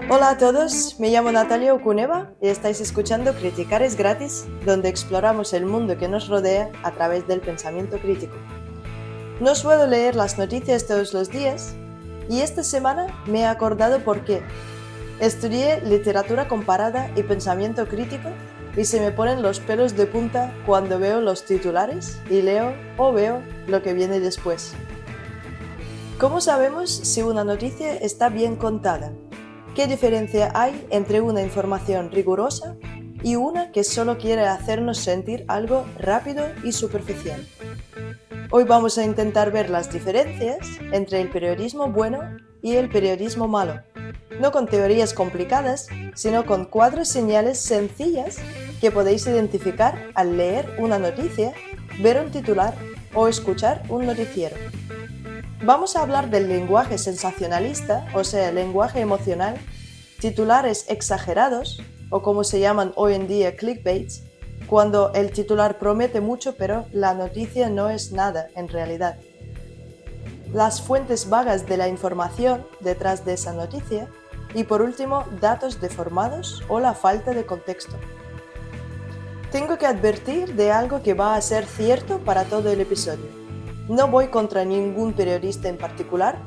Hola a todos, me llamo Natalia Okuneva y estáis escuchando Criticar es gratis, donde exploramos el mundo que nos rodea a través del pensamiento crítico. No suelo leer las noticias todos los días y esta semana me he acordado por qué. Estudié literatura comparada y pensamiento crítico y se me ponen los pelos de punta cuando veo los titulares y leo o veo lo que viene después. ¿Cómo sabemos si una noticia está bien contada? ¿Qué diferencia hay entre una información rigurosa y una que solo quiere hacernos sentir algo rápido y superficial? Hoy vamos a intentar ver las diferencias entre el periodismo bueno y el periodismo malo, no con teorías complicadas, sino con 4 señales sencillas que podéis identificar al leer una noticia, ver un titular o escuchar un noticiero. Vamos a hablar del lenguaje sensacionalista, o sea, el lenguaje emocional, titulares exagerados, o como se llaman hoy en día clickbaits, cuando el titular promete mucho pero la noticia no es nada en realidad. Las fuentes vagas de la información detrás de esa noticia y por último, datos deformados o la falta de contexto. Tengo que advertir de algo que va a ser cierto para todo el episodio. No voy contra ningún periodista en particular.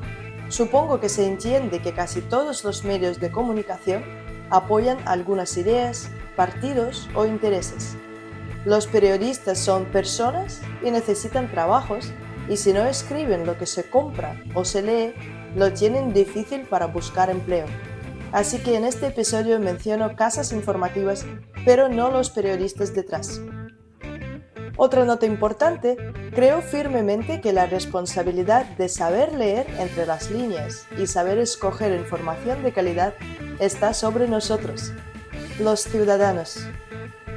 Supongo que se entiende que casi todos los medios de comunicación apoyan algunas ideas, partidos o intereses. Los periodistas son personas y necesitan trabajos, y si no escriben lo que se compra o se lee, lo tienen difícil para buscar empleo. Así que en este episodio menciono casas informativas, pero no los periodistas detrás. Otra nota importante, creo firmemente que la responsabilidad de saber leer entre las líneas y saber escoger información de calidad está sobre nosotros, los ciudadanos.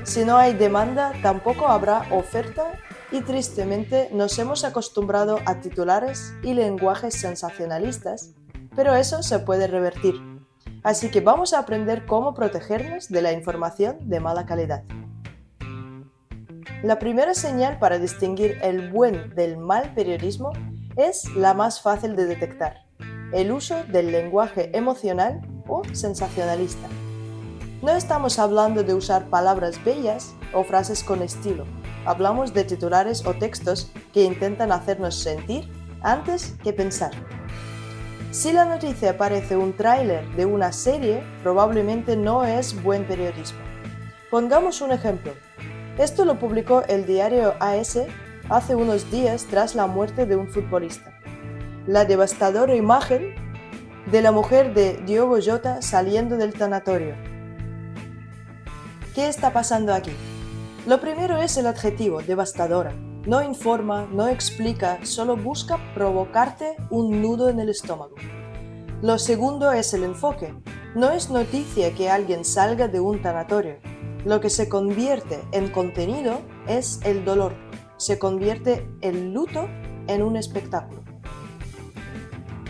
Si no hay demanda, tampoco habrá oferta y tristemente nos hemos acostumbrado a titulares y lenguajes sensacionalistas, pero eso se puede revertir. Así que vamos a aprender cómo protegernos de la información de mala calidad. La primera señal para distinguir el buen del mal periodismo es la más fácil de detectar: el uso del lenguaje emocional o sensacionalista. No estamos hablando de usar palabras bellas o frases con estilo. Hablamos de titulares o textos que intentan hacernos sentir antes que pensar. Si la noticia parece un tráiler de una serie, probablemente no es buen periodismo. Pongamos un ejemplo. Esto lo publicó el diario AS hace unos días tras la muerte de un futbolista. La devastadora imagen de la mujer de Diogo Jota saliendo del tanatorio. ¿Qué está pasando aquí? Lo primero es el adjetivo, devastadora. No informa, no explica, solo busca provocarte un nudo en el estómago. Lo segundo es el enfoque. No es noticia que alguien salga de un tanatorio. Lo que se convierte en contenido es el dolor. Se convierte el luto en un espectáculo.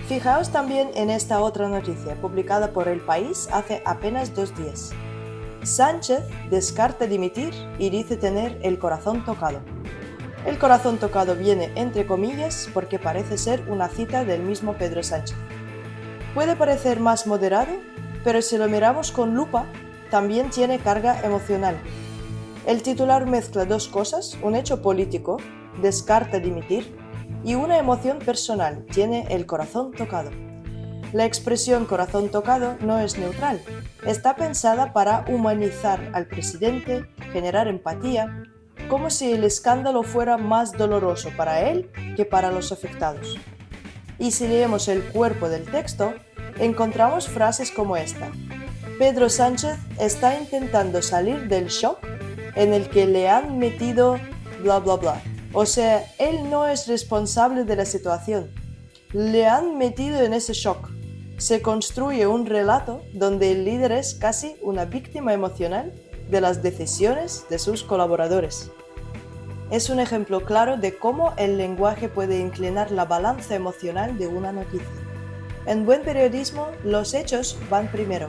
Fijaos también en esta otra noticia, publicada por El País hace apenas 2 días. Sánchez descarta dimitir y dice tener el corazón tocado. El corazón tocado viene entre comillas porque parece ser una cita del mismo Pedro Sánchez. Puede parecer más moderado, pero si lo miramos con lupa, también tiene carga emocional. El titular mezcla 2 cosas, un hecho político, descarta dimitir, y una emoción personal, tiene el corazón tocado. La expresión corazón tocado no es neutral, está pensada para humanizar al presidente, generar empatía, como si el escándalo fuera más doloroso para él que para los afectados. Y si leemos el cuerpo del texto, encontramos frases como esta: Pedro Sánchez está intentando salir del shock en el que le han metido bla bla bla. O sea, él no es responsable de la situación. Le han metido en ese shock. Se construye un relato donde el líder es casi una víctima emocional de las decisiones de sus colaboradores. Es un ejemplo claro de cómo el lenguaje puede inclinar la balanza emocional de una noticia. En buen periodismo, los hechos van primero.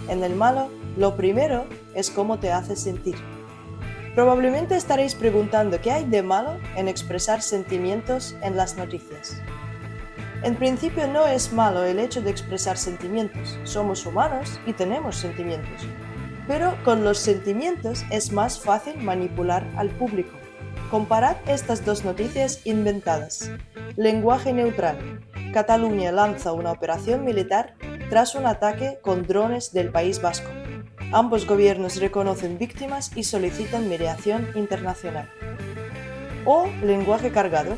En el malo, lo primero es cómo te hace sentir. Probablemente estaréis preguntando qué hay de malo en expresar sentimientos en las noticias. En principio no es malo el hecho de expresar sentimientos, somos humanos y tenemos sentimientos. Pero con los sentimientos es más fácil manipular al público. Comparad estas dos noticias inventadas. Lenguaje neutral. Cataluña lanza una operación militar tras un ataque con drones del País Vasco. Ambos gobiernos reconocen víctimas y solicitan mediación internacional. O lenguaje cargado.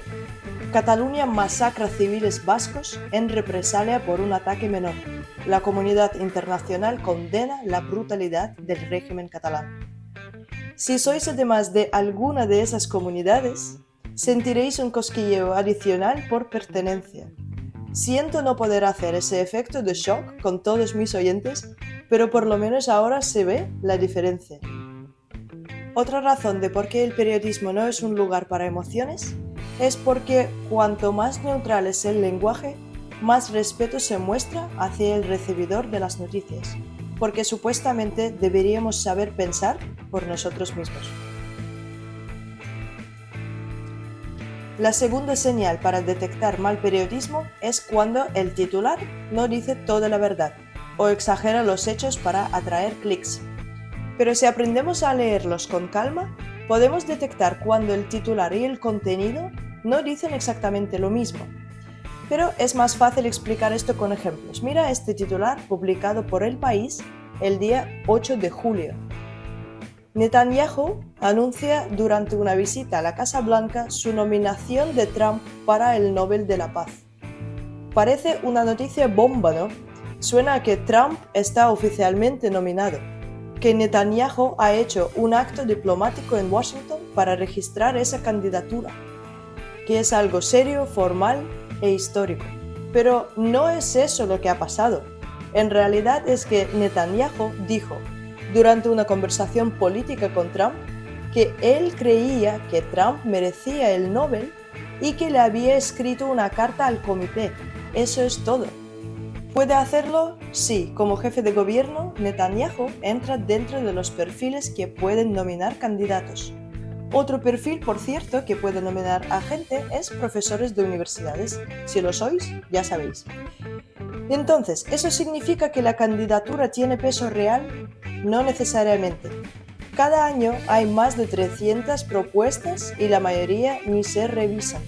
Cataluña masacra civiles vascos en represalia por un ataque menor. La comunidad internacional condena la brutalidad del régimen catalán. Si sois además de alguna de esas comunidades, sentiréis un cosquilleo adicional por pertenencia. Siento no poder hacer ese efecto de shock con todos mis oyentes, pero por lo menos ahora se ve la diferencia. Otra razón de por qué el periodismo no es un lugar para emociones es porque cuanto más neutral es el lenguaje, más respeto se muestra hacia el recibidor de las noticias, porque supuestamente deberíamos saber pensar por nosotros mismos. La segunda señal para detectar mal periodismo es cuando el titular no dice toda la verdad o exagera los hechos para atraer clics. Pero si aprendemos a leerlos con calma, podemos detectar cuando el titular y el contenido no dicen exactamente lo mismo. Pero es más fácil explicar esto con ejemplos. Mira este titular publicado por El País el día 8 de julio. Netanyahu anuncia durante una visita a la Casa Blanca su nominación de Trump para el Nobel de la Paz. Parece una noticia bomba, ¿no? Suena a que Trump está oficialmente nominado, que Netanyahu ha hecho un acto diplomático en Washington para registrar esa candidatura, que es algo serio, formal e histórico. Pero no es eso lo que ha pasado. En realidad es que Netanyahu dijo, durante una conversación política con Trump, que él creía que Trump merecía el Nobel y que le había escrito una carta al comité. Eso es todo. ¿Puede hacerlo? Sí, como jefe de gobierno, Netanyahu entra dentro de los perfiles que pueden nominar candidatos. Otro perfil, por cierto, que puede nominar a gente es profesores de universidades. Si lo sois, ya sabéis. Entonces, ¿eso significa que la candidatura tiene peso real? No necesariamente. Cada año hay más de 300 propuestas y la mayoría ni se revisan.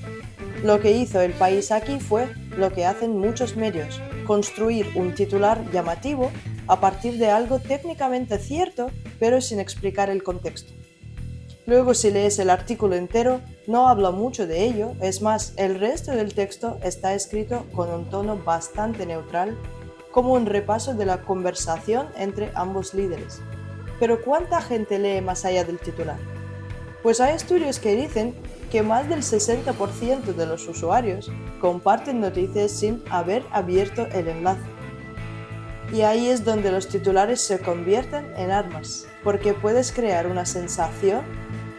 Lo que hizo El País aquí fue lo que hacen muchos medios, construir un titular llamativo a partir de algo técnicamente cierto, pero sin explicar el contexto. Luego, si lees el artículo entero, no habla mucho de ello, es más, el resto del texto está escrito con un tono bastante neutral, como un repaso de la conversación entre ambos líderes. Pero ¿cuánta gente lee más allá del titular? Pues hay estudios que dicen que más del 60% de los usuarios comparten noticias sin haber abierto el enlace. Y ahí es donde los titulares se convierten en armas, porque puedes crear una sensación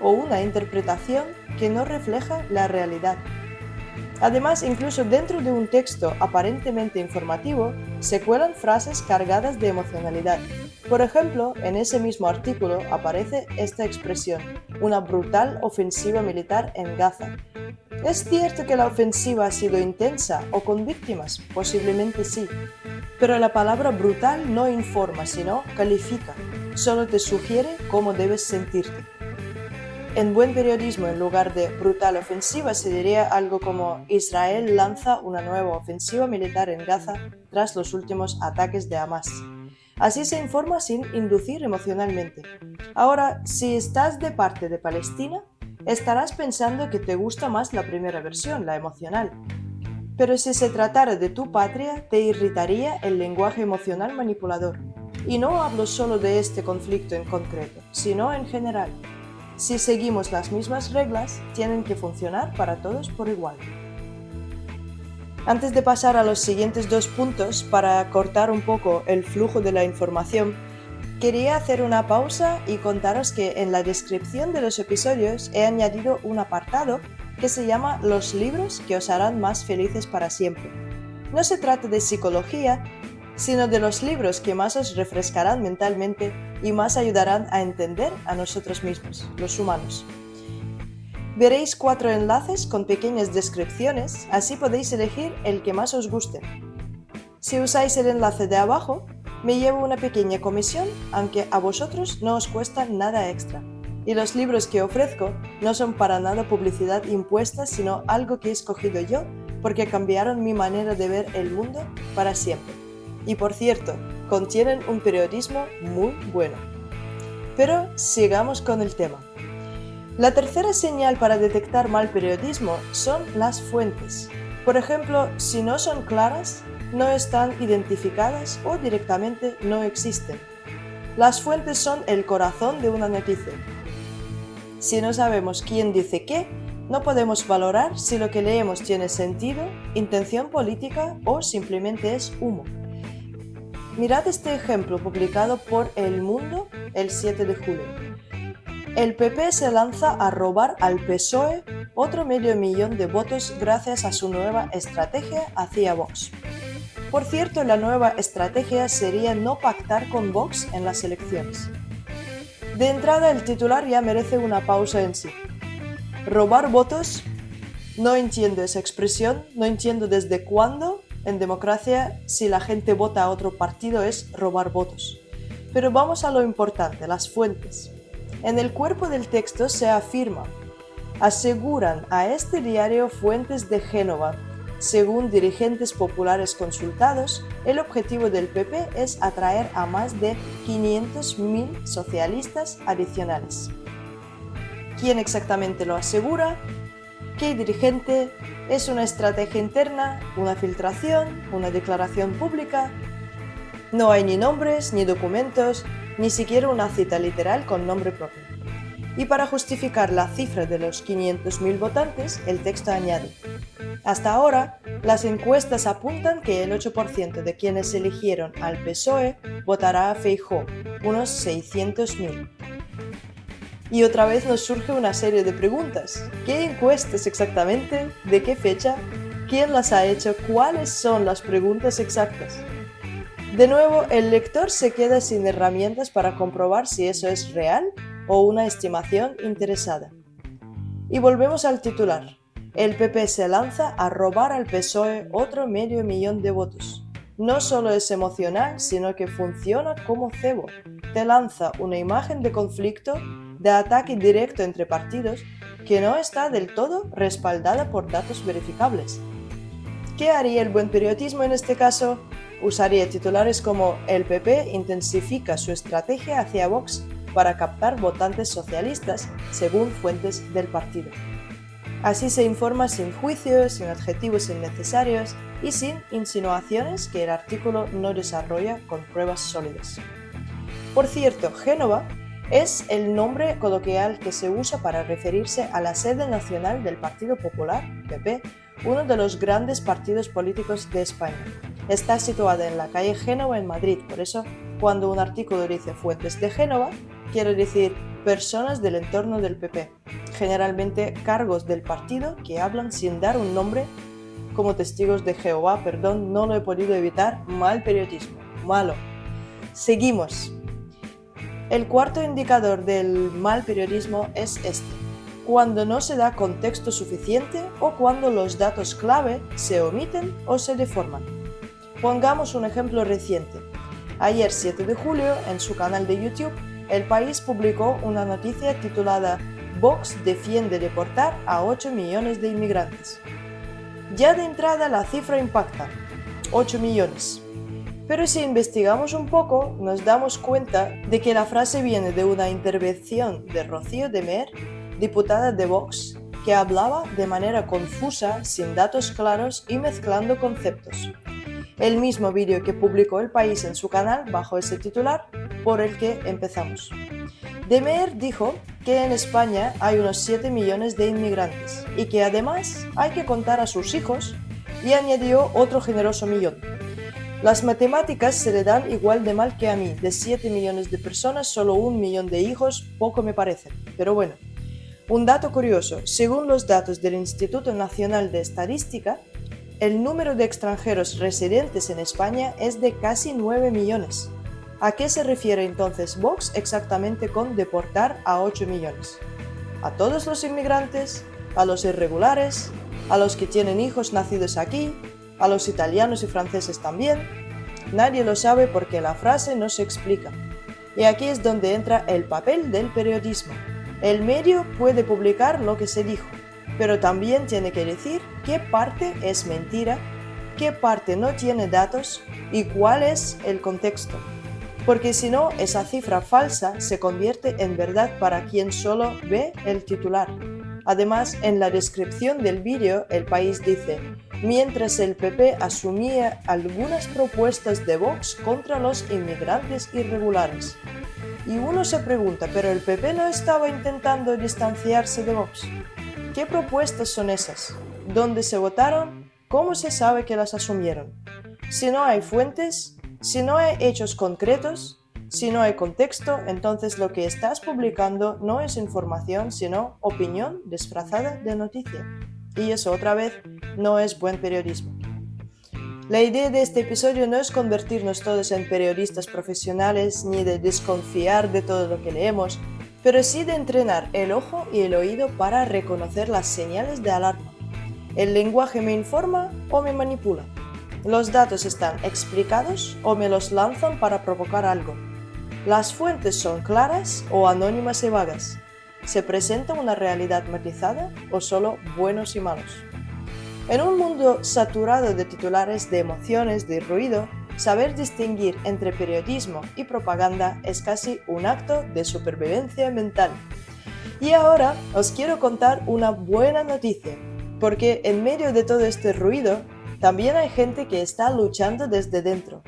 o una interpretación que no refleja la realidad. Además, incluso dentro de un texto aparentemente informativo, se cuelan frases cargadas de emocionalidad. Por ejemplo, en ese mismo artículo aparece esta expresión, una brutal ofensiva militar en Gaza. ¿Es cierto que la ofensiva ha sido intensa o con víctimas? Posiblemente sí. Pero la palabra brutal no informa, sino califica. Solo te sugiere cómo debes sentirte. En buen periodismo, en lugar de brutal ofensiva, se diría algo como Israel lanza una nueva ofensiva militar en Gaza tras los últimos ataques de Hamas. Así se informa sin inducir emocionalmente. Ahora, si estás de parte de Palestina, estarás pensando que te gusta más la primera versión, la emocional. Pero si se tratara de tu patria, te irritaría el lenguaje emocional manipulador. Y no hablo solo de este conflicto en concreto, sino en general. Si seguimos las mismas reglas, tienen que funcionar para todos por igual. Antes de pasar a los siguientes dos puntos, para cortar un poco el flujo de la información, quería hacer una pausa y contaros que en la descripción de los episodios he añadido un apartado que se llama Los libros que os harán más felices para siempre. No se trata de psicología, sino de los libros que más os refrescarán mentalmente y más ayudarán a entender a nosotros mismos, los humanos. Veréis 4 enlaces con pequeñas descripciones, así podéis elegir el que más os guste. Si usáis el enlace de abajo, me llevo una pequeña comisión, aunque a vosotros no os cuesta nada extra. Y los libros que ofrezco no son para nada publicidad impuesta, sino algo que he escogido yo porque cambiaron mi manera de ver el mundo para siempre. Y por cierto, contienen un periodismo muy bueno. Pero sigamos con el tema. La tercera señal para detectar mal periodismo son las fuentes. Por ejemplo, si no son claras, no están identificadas o directamente no existen. Las fuentes son el corazón de una noticia. Si no sabemos quién dice qué, no podemos valorar si lo que leemos tiene sentido, intención política o simplemente es humo. Mirad este ejemplo publicado por El Mundo el 7 de julio. El PP se lanza a robar al PSOE otro medio millón de votos gracias a su nueva estrategia hacia Vox. Por cierto, la nueva estrategia sería no pactar con Vox en las elecciones. De entrada, el titular ya merece una pausa en sí. ¿Robar votos? No entiendo esa expresión, no entiendo desde cuándo en democracia si la gente vota a otro partido es robar votos. Pero vamos a lo importante, las fuentes. En el cuerpo del texto se afirma: aseguran a este diario fuentes de Génova. Según dirigentes populares consultados, el objetivo del PP es atraer a más de 500.000 socialistas adicionales. ¿Quién exactamente lo asegura? ¿Qué dirigente? ¿Es una estrategia interna? ¿Una filtración? ¿Una declaración pública? No hay ni nombres, ni documentos, ni siquiera una cita literal con nombre propio. Y para justificar la cifra de los 500.000 votantes, el texto añade: hasta ahora, las encuestas apuntan que el 8% de quienes eligieron al PSOE votará a Feijóo, unos 600.000. Y otra vez nos surge una serie de preguntas. ¿Qué encuestas exactamente? ¿De qué fecha? ¿Quién las ha hecho? ¿Cuáles son las preguntas exactas? De nuevo, el lector se queda sin herramientas para comprobar si eso es real o una estimación interesada. Y volvemos al titular. El PP se lanza a robar al PSOE otro medio millón de votos. No solo es emocional, sino que funciona como cebo. Te lanza una imagen de conflicto, de ataque directo entre partidos, que no está del todo respaldada por datos verificables. ¿Qué haría el buen periodismo en este caso? Usaría titulares como: el PP intensifica su estrategia hacia Vox para captar votantes socialistas, según fuentes del partido. Así se informa sin juicios, sin adjetivos innecesarios y sin insinuaciones que el artículo no desarrolla con pruebas sólidas. Por cierto, Génova es el nombre coloquial que se usa para referirse a la sede nacional del Partido Popular, PP, uno de los grandes partidos políticos de España. Está situada en la calle Génova en Madrid, por eso cuando un artículo dice fuentes de Génova, quiere decir personas del entorno del PP, generalmente cargos del partido que hablan sin dar un nombre, como testigos de Jehová, no lo he podido evitar, mal periodismo, malo. Seguimos. El cuarto indicador del mal periodismo es este: cuando no se da contexto suficiente o cuando los datos clave se omiten o se deforman. Pongamos un ejemplo reciente. Ayer 7 de julio, en su canal de YouTube, El País publicó una noticia titulada «Vox defiende deportar a 8 millones de inmigrantes». Ya de entrada la cifra impacta, 8 millones. Pero si investigamos un poco, nos damos cuenta de que la frase viene de una intervención de Rocío de Mer, diputada de Vox, que hablaba de manera confusa, sin datos claros y mezclando conceptos. El mismo vídeo que publicó El País en su canal bajo ese titular, por el que empezamos. De Mer dijo que en España hay unos 7 millones de inmigrantes y que además hay que contar a sus hijos, y añadió otro generoso millón. Las matemáticas se le dan igual de mal que a mí. De 7 millones de personas, solo 1 millón de hijos, poco me parece. Pero bueno, un dato curioso. Según los datos del Instituto Nacional de Estadística, el número de extranjeros residentes en España es de casi 9 millones. ¿A qué se refiere entonces Vox exactamente con deportar a 8 millones? a todos los inmigrantes, a los irregulares, a los que tienen hijos nacidos aquí, a los italianos y franceses también. Nadie lo sabe porque la frase no se explica. Y aquí es donde entra el papel del periodismo. El medio puede publicar lo que se dijo, pero también tiene que decir qué parte es mentira, qué parte no tiene datos y cuál es el contexto. Porque si no, esa cifra falsa se convierte en verdad para quien solo ve el titular. Además, en la descripción del vídeo, El País dice: mientras el PP asumía algunas propuestas de Vox contra los inmigrantes irregulares. Y uno se pregunta, ¿pero el PP no estaba intentando distanciarse de Vox? ¿Qué propuestas son esas? ¿Dónde se votaron? ¿Cómo se sabe que las asumieron? Si no hay fuentes, si no hay hechos concretos, si no hay contexto, entonces lo que estás publicando no es información, sino opinión disfrazada de noticia. Y eso, otra vez, no es buen periodismo. La idea de este episodio no es convertirnos todos en periodistas profesionales ni de desconfiar de todo lo que leemos, pero sí de entrenar el ojo y el oído para reconocer las señales de alarma. ¿El lenguaje me informa o me manipula? ¿Los datos están explicados o me los lanzan para provocar algo? ¿Las fuentes son claras o anónimas y vagas? ¿Se presenta una realidad matizada o solo buenos y malos? En un mundo saturado de titulares, de emociones, de ruido, saber distinguir entre periodismo y propaganda es casi un acto de supervivencia mental. Y ahora os quiero contar una buena noticia, porque en medio de todo este ruido, también hay gente que está luchando desde dentro.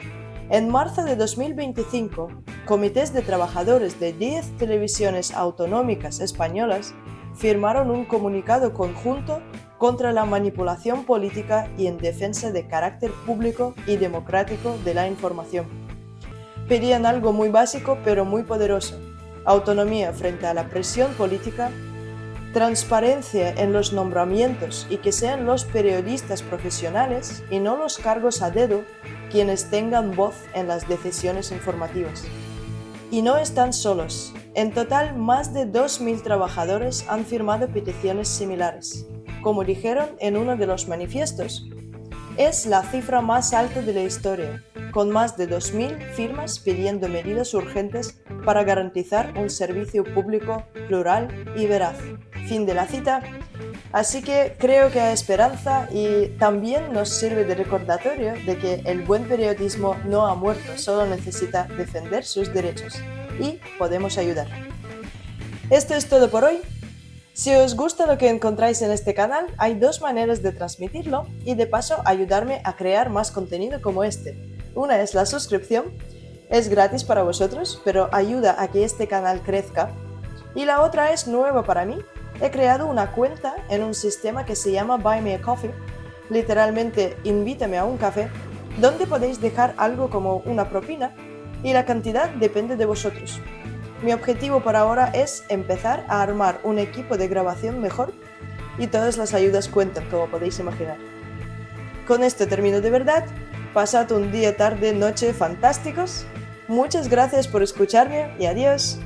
En marzo de 2025, comités de trabajadores de 10 televisiones autonómicas españolas firmaron un comunicado conjunto contra la manipulación política y en defensa de carácter público y democrático de la información. Pedían algo muy básico pero muy poderoso: autonomía frente a la presión política, transparencia en los nombramientos y que sean los periodistas profesionales y no los cargos a dedo quienes tengan voz en las decisiones informativas. Y no están solos. En total, más de 2.000 trabajadores han firmado peticiones similares. Como dijeron en uno de los manifiestos, es la cifra más alta de la historia, con más de 2.000 firmas pidiendo medidas urgentes para garantizar un servicio público plural y veraz. Fin de la cita. Así que creo que hay esperanza y también nos sirve de recordatorio de que el buen periodismo no ha muerto, solo necesita defender sus derechos y podemos ayudar. Esto es todo por hoy. Si os gusta lo que encontráis en este canal, hay 2 maneras de transmitirlo y de paso ayudarme a crear más contenido como este. Una es la suscripción, es gratis para vosotros, pero ayuda a que este canal crezca. Y la otra es nueva para mí. He creado una cuenta en un sistema que se llama Buy Me a Coffee, literalmente invítame a un café, donde podéis dejar algo como una propina y la cantidad depende de vosotros. Mi objetivo por ahora es empezar a armar un equipo de grabación mejor y todas las ayudas cuentan, como podéis imaginar. Con esto termino de verdad. Pasad un día, tarde, noche fantásticos. Muchas gracias por escucharme y adiós.